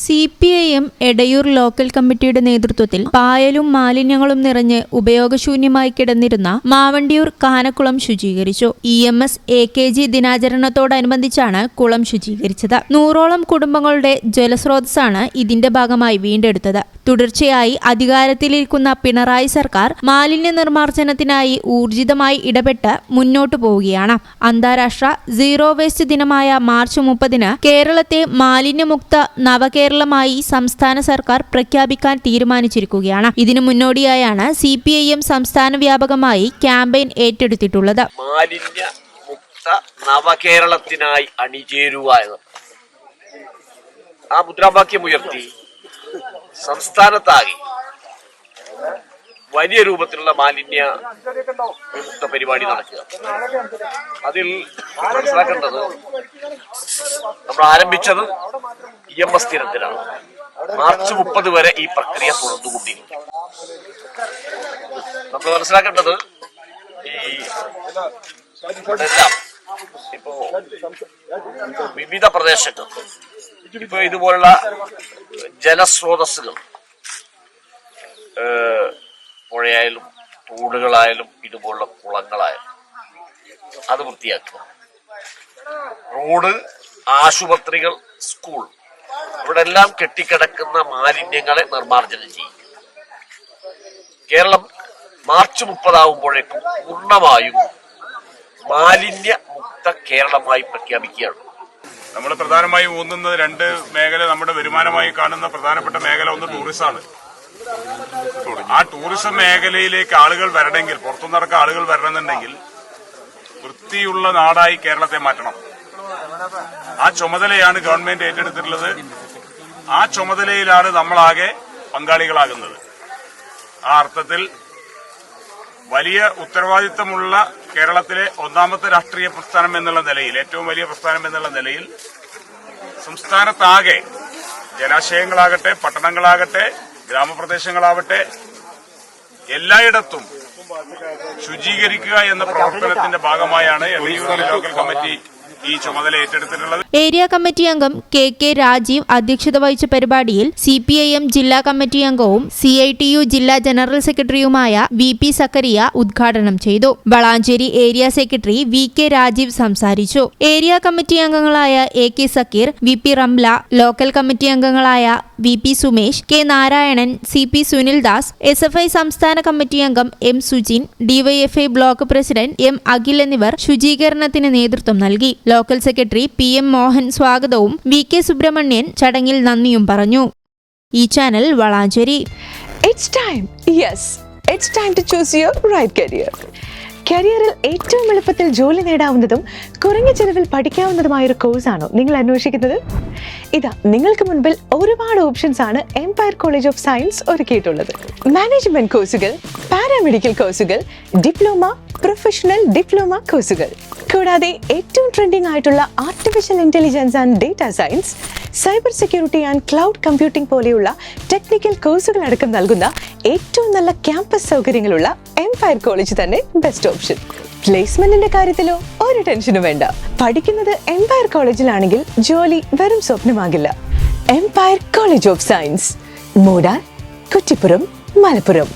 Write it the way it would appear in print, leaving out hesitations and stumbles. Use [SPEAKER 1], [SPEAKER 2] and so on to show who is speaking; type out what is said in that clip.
[SPEAKER 1] CPIM Edayur local കമ്മിറ്റിയുടെ നേതൃത്വത്തിൽ പായലും മാലിന്യങ്ങളും നിറഞ്ഞ് ഉപയോഗശൂന്യമായി കിടന്നിരുന്ന മാവണ്ടിയൂർ കാനക്കുളം ശുചീകരിച്ചു. EMS AKG ദിനാചരണത്തോടനുബന്ധിച്ചാണ് കുളം ശുചീകരിച്ചത്. 100ഓളം കുടുംബങ്ങളുടെ ജലസ്രോതസ്സാണ് ഇതിന്റെ ഭാഗമായി വീണ്ടെടുത്തത്. തുടർച്ചയായി അധികാരത്തിലിരിക്കുന്ന പിണറായി സർക്കാർ മാലിന്യ നിർമ്മാർജ്ജനത്തിനായി ഊർജിതമായി ഇടപെട്ട് മുന്നോട്ടു പോവുകയാണ്. അന്താരാഷ്ട്ര സീറോ വേസ്റ്റ് ദിനമായ മാർച്ച് 30-ന് കേരളത്തെ മാലിന്യമുക്ത നവകേരളമായി സംസ്ഥാന സർക്കാർ പ്രഖ്യാപിക്കാൻ തീരുമാനിച്ചിരിക്കുകയാണ്. ഇതിനു മുന്നോടിയായാണ് CPIM സംസ്ഥാന വ്യാപകമായി ക്യാമ്പയിൻ ഏറ്റെടുത്തിട്ടുള്ളത്.
[SPEAKER 2] മാലിന്യമുക്ത നവകേരളത്തിനായി അണിചേരുക എന്ന ആ മുദ്രാവാക്യം ഉയർത്തി സംസ്ഥാനത്താകെ വലിയ രൂപത്തിലുള്ള മാലിന്യ വിമുക്ത പരിപാടി നടക്കുക. അതിൽ മനസ്സിലാക്കേണ്ടത് നമ്മൾ ആരംഭിച്ചത് EMS ദിനത്തിലാണ്. മാർച്ച് 30 വരെ ഈ പ്രക്രിയ തുടർന്നുകൊണ്ടിരിക്കും. നമ്മൾ മനസ്സിലാക്കേണ്ടത് ഇവിടെല്ലാം ഇപ്പോ വിവിധ പ്രദേശങ്ങൾ ഇപ്പൊ ഇതുപോലുള്ള ജലസ്രോതസ്സുകൾ പുഴയായാലും തോടുകളായാലും ഇതുപോലുള്ള കുളങ്ങളായാലും അത് വൃത്തിയാക്കുക. റോഡ്, ആശുപത്രികൾ, സ്കൂൾ ഇവിടെ എല്ലാം കെട്ടിക്കിടക്കുന്ന മാലിന്യങ്ങളെ നിർമ്മാർജ്ജനം ചെയ്യും. കേരളം മാർച്ച് 30 ആവുമ്പോഴേക്കും പൂർണ്ണമായും മാലിന്യ മുക്ത കേരളമായി പ്രഖ്യാപിക്കുകയാണ്.
[SPEAKER 3] നമ്മൾ പ്രധാനമായും ഊന്നുന്ന രണ്ട് മേഖല, നമ്മുടെ വരുമാനമായി കാണുന്ന പ്രധാനപ്പെട്ട മേഖല ഒന്ന് ടൂറിസമാണ്. ആ ടൂറിസം മേഖലയിലേക്ക് ആളുകൾ വരണമെങ്കിൽ, പുറത്തുനിന്നടക്കം ആളുകൾ വരണമെന്നുണ്ടെങ്കിൽ വൃത്തിയുള്ള നാടായി കേരളത്തെ മാറ്റണം. ആ ചുമതലയാണ് ഗവൺമെന്റ് ഏറ്റെടുത്തിട്ടുള്ളത്. ആ ചുമതലയിലാണ് നമ്മളാകെ പങ്കാളികളാകുന്നത്. ആ അർത്ഥത്തിൽ വലിയ ഉത്തരവാദിത്തമുള്ള കേരളത്തിലെ ഒന്നാമത്തെ രാഷ്ട്രീയ പ്രസ്ഥാനം എന്നുള്ള നിലയിൽ, ഏറ്റവും വലിയ പ്രസ്ഥാനം എന്നുള്ള നിലയിൽ സംസ്ഥാനത്താകെ ജലാശയങ്ങളാകട്ടെ, പട്ടണങ്ങളാകട്ടെ, ഗ്രാമപ്രദേശങ്ങളാവട്ടെ, എല്ലായിടത്തും ശുചീകരിക്കുക എന്ന പ്രവർത്തനത്തിന്റെ ഭാഗമായാണ് എടയൂർ ലോക്കൽ കമ്മിറ്റി ഈ ചുമതല ഏറ്റെടുത്തിട്ടുള്ളത്.
[SPEAKER 1] ഏരിയ കമ്മിറ്റി അംഗം KK രാജീവ് അധ്യക്ഷത വഹിച്ച പരിപാടിയിൽ CPIM ജില്ലാ കമ്മിറ്റി അംഗവും CITU ജില്ലാ ജനറൽ സെക്രട്ടറിയുമായ VP സക്കറിയ ഉദ്ഘാടനം ചെയ്തു. Valanchery area secretary VK Rajeev സംസാരിച്ചു. ഏരിയ കമ്മിറ്റി അംഗങ്ങളായ AK Zakir, VP Ramla, local committee അംഗങ്ങളായ VP Sumesh, K Narayanan, CP Sunildas, SFI സംസ്ഥാന കമ്മിറ്റി അംഗം M Sujin, DYFI block president M Akhil എന്നിവർ ശുചീകരണത്തിന് നേതൃത്വം നൽകി. ലോക്കൽ സെക്രട്ടറി PM മോഹൻ സ്വാഗതവും VK സുബ്രഹ്മണ്യൻ ചടങ്ങിൽ നന്ദിയും പറഞ്ഞു. ഈ channel Valanchery.
[SPEAKER 4] It's time. Yes, it's time to choose your right career. കരിയറിൽ ഏറ്റവും എളുപ്പത്തിൽ ജോലി നേടാവുന്നതും കുറഞ്ഞ ചെലവിൽ പഠിക്കാവുന്നതുമായ ഒരു കോഴ്സാണോ നിങ്ങൾ അന്വേഷിക്കുന്നത്? ഇതാ നിങ്ങൾക്ക് മുൻപിൽ ഒരുപാട് ഓപ്ഷൻസ് ആണ് എംപയർ കോളേജ് ഓഫ് സയൻസ് ഒരുക്കിയിട്ടുള്ളത്. മാനേജ്മെന്റ് കോഴ്സുകൾ, പാരാമെഡിക്കൽ കോഴ്സുകൾ, ഡിപ്ലോമ, പ്രൊഫഷണൽ ഡിപ്ലോമ കോഴ്സുകൾ, കൂടാതെ ഏറ്റവും ട്രെൻഡിംഗ് ആയിട്ടുള്ള artificial intelligence and data science, cyber security and cloud computing പോലെയുള്ള ടെക്നിക്കൽ കോഴ്സുകൾ അടക്കം നൽകുന്ന ഏറ്റവും നല്ല ക്യാമ്പസ് സൗകര്യങ്ങളുള്ള എംപയർ കോളേജ് തന്നെ ബെസ്റ്റ് ഓപ്ഷൻ. പ്ലേസ്മെന്റിന്റെ കാര്യത്തിലോ ഒരു ടെൻഷനും വേണ്ട. പഠിക്കുന്നത് എംപയർ കോളേജിലാണെങ്കിൽ ജോലി വെറും സ്വപ്നമാകില്ല. Empire College of Science, Moodal, Kuttippuram, Malappuram.